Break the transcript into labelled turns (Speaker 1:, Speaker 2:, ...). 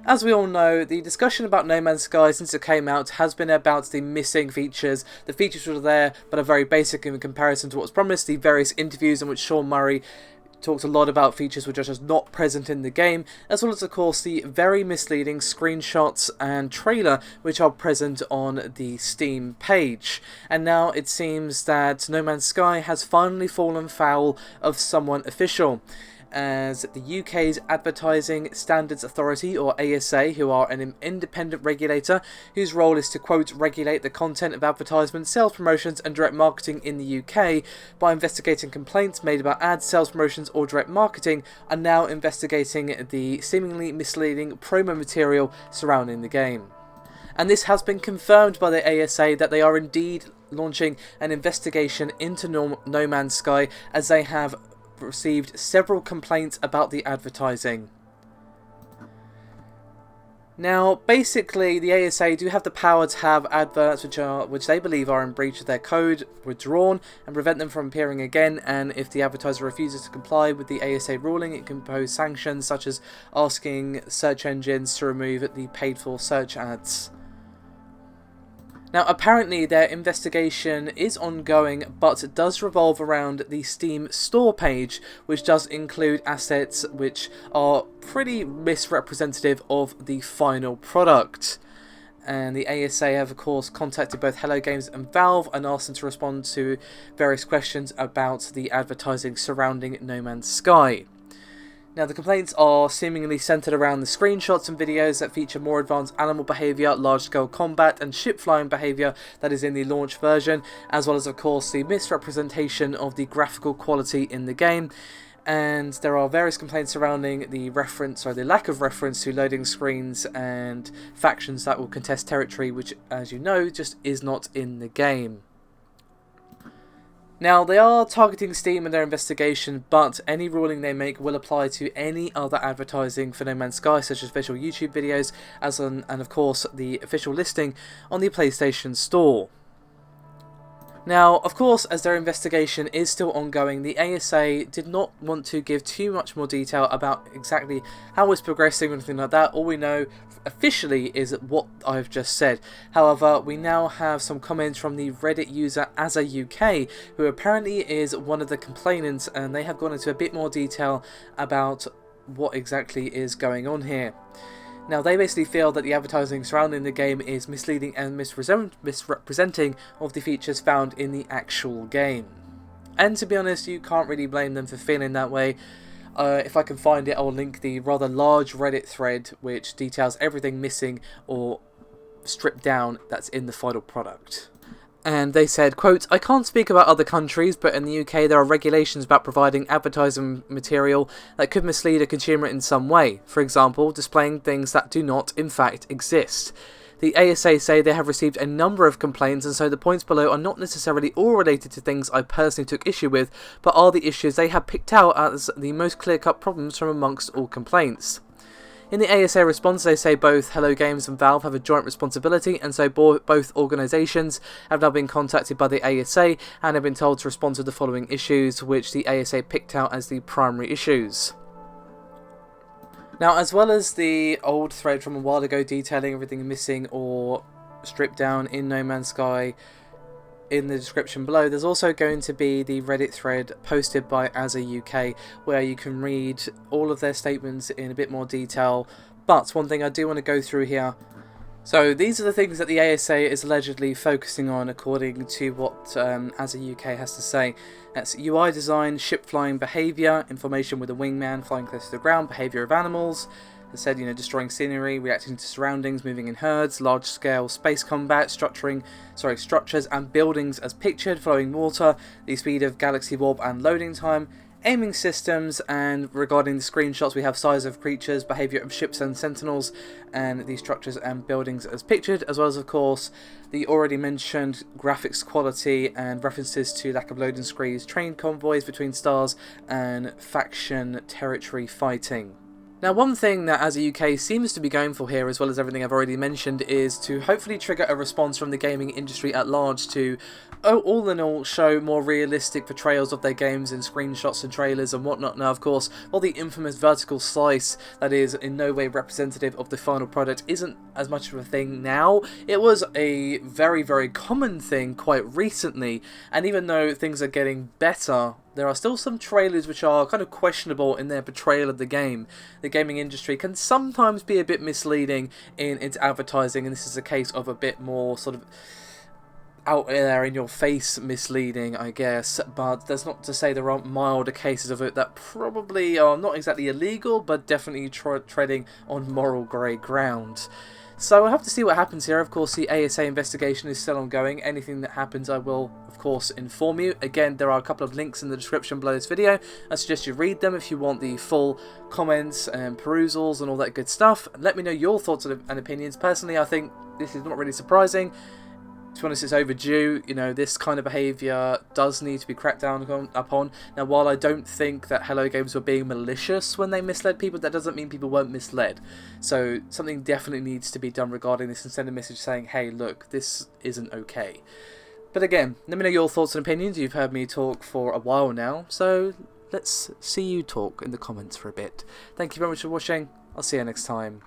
Speaker 1: As we all know, the discussion about No Man's Sky since it came out has been about the missing features. The features were there, but are very basic in comparison to what was promised. The various interviews in which Sean Murray talked a lot about features which are just not present in the game, as well as of course the very misleading screenshots and trailer which are present on the Steam page. And now it seems that No Man's Sky has finally fallen foul of someone official, as the UK's Advertising Standards Authority, or ASA, who are an independent regulator whose role is to, quote, regulate the content of advertisements, sales promotions and direct marketing in the UK by investigating complaints made about ads, sales promotions or direct marketing, are now investigating the seemingly misleading promo material surrounding the game. And this has been confirmed by the ASA that they are indeed launching an investigation into No Man's Sky, as they have received several complaints about the advertising. Now, basically, the ASA do have the power to have adverts which they believe are in breach of their code withdrawn and prevent them from appearing again, and if the advertiser refuses to comply with the ASA ruling, it can impose sanctions such as asking search engines to remove the paid-for search ads. Now, apparently their investigation is ongoing, but it does revolve around the Steam store page, which does include assets which are pretty misrepresentative of the final product. And the ASA have, of course, contacted both Hello Games and Valve and asked them to respond to various questions about the advertising surrounding No Man's Sky. Now, the complaints are seemingly centered around the screenshots and videos that feature more advanced animal behavior, large-scale combat, and ship-flying behavior that is in the launch version, as well as, of course, the misrepresentation of the graphical quality in the game. And there are various complaints surrounding the lack of reference to loading screens and factions that will contest territory, which, as you know, just is not in the game. Now, they are targeting Steam in their investigation, but any ruling they make will apply to any other advertising for No Man's Sky, such as official YouTube videos, and of course the official listing on the PlayStation Store. Now, of course, as their investigation is still ongoing, the ASA did not want to give too much more detail about exactly how it's progressing or anything like that. All we know officially is what I've just said. However, we now have some comments from the Reddit user Azza UK, who apparently is one of the complainants, and they have gone into a bit more detail about what exactly is going on here. Now, they basically feel that the advertising surrounding the game is misleading and misrepresenting of the features found in the actual game. And to be honest, you can't really blame them for feeling that way. If I can find it, I'll link the rather large Reddit thread which details everything missing or stripped down that's in the final product. And they said, quote, "I can't speak about other countries, but in the UK there are regulations about providing advertising material that could mislead a consumer in some way. For example, displaying things that do not, in fact, exist. The ASA say they have received a number of complaints, and so the points below are not necessarily all related to things I personally took issue with, but are the issues they have picked out as the most clear-cut problems from amongst all complaints." In the ASA response, they say both Hello Games and Valve have a joint responsibility, and so both organisations have now been contacted by the ASA and have been told to respond to the following issues, which the ASA picked out as the primary issues. Now, as well as the old thread from a while ago detailing everything missing or stripped down in No Man's Sky, in the description below, there's also going to be the Reddit thread posted by Azza UK, where you can read all of their statements in a bit more detail. But one thing I do want to go through here. So these are the things that the ASA is allegedly focusing on, according to what Azza UK has to say. That's UI design, ship flying behaviour, information with a wingman flying close to the ground, behaviour of animals. It said, destroying scenery, reacting to surroundings, moving in herds, large-scale space combat, structures and buildings as pictured, flowing water, the speed of galaxy warp and loading time, aiming systems, and regarding the screenshots we have size of creatures, behaviour of ships and sentinels, and the structures and buildings as pictured, as well as, of course, the already mentioned graphics quality and references to lack of loading screens, train convoys between stars, and faction territory fighting. Now, one thing that as a UK seems to be going for here, as well as everything I've already mentioned, is to hopefully trigger a response from the gaming industry at large to, all in all, show more realistic portrayals of their games in screenshots and trailers and whatnot. Now, of course, while the infamous vertical slice that is in no way representative of the final product isn't as much of a thing now, it was a very, very common thing quite recently, and even though things are getting better, there are still some trailers which are kind of questionable in their portrayal of the game. The gaming industry can sometimes be a bit misleading in its advertising, and this is a case of a bit more sort of out there in your face misleading, I guess, but that's not to say there aren't milder cases of it that probably are not exactly illegal, but definitely treading on moral grey ground. So we'll have to see what happens here. Of course, the ASA investigation is still ongoing. Anything that happens, I will, of course, inform you. Again, there are a couple of links in the description below this video. I suggest you read them if you want the full comments and perusals and all that good stuff. Let me know your thoughts and opinions. Personally, I think this is not really surprising. To be honest, it's overdue. You know, this kind of behaviour does need to be cracked down upon. Now, while I don't think that Hello Games were being malicious when they misled people, that doesn't mean people weren't misled. So something definitely needs to be done regarding this, and send a message saying, hey, look, this isn't okay. But again, let me know your thoughts and opinions. You've heard me talk for a while now, so let's see you talk in the comments for a bit. Thank you very much for watching. I'll see you next time.